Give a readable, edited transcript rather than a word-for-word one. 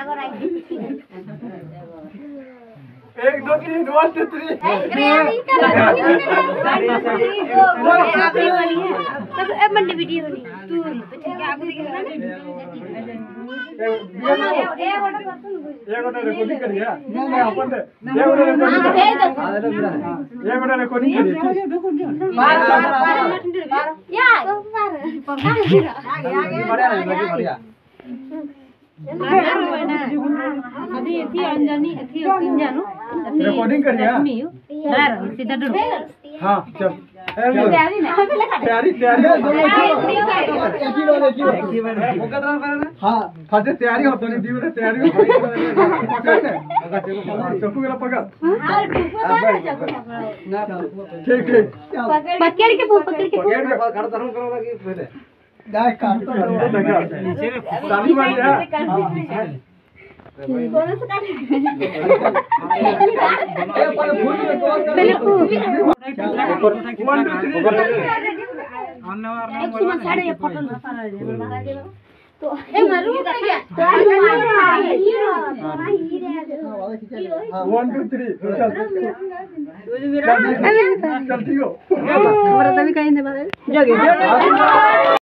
1 2 3 1 2 3 मंडी video बनी तू क्या आगे देख रहा ये गोटा रिकॉर्डिंग करिए नहीं अपन दे ये गोटा रिकॉर्डिंग ये गोटा रिकॉर्डिंग करिए मार या आगे बढ़िया अभी थी अंजनी थी जानो रिकॉर्डिंग करिए यार सीधा डर हां चल तैयारी हां फटे तैयारी होतो नहीं जीवन तैयारी पकड़ ने चक्कू गेला पकड़ ठीक पकड़ के खड़ा धर्म करो लगी पहले दाई काट तो नीचे ताली मार दिया कौन सा काट पहले तो ए मारू कर गया 1 2 3 चल ठीक हो हमारा तभी कहीं नहीं जगे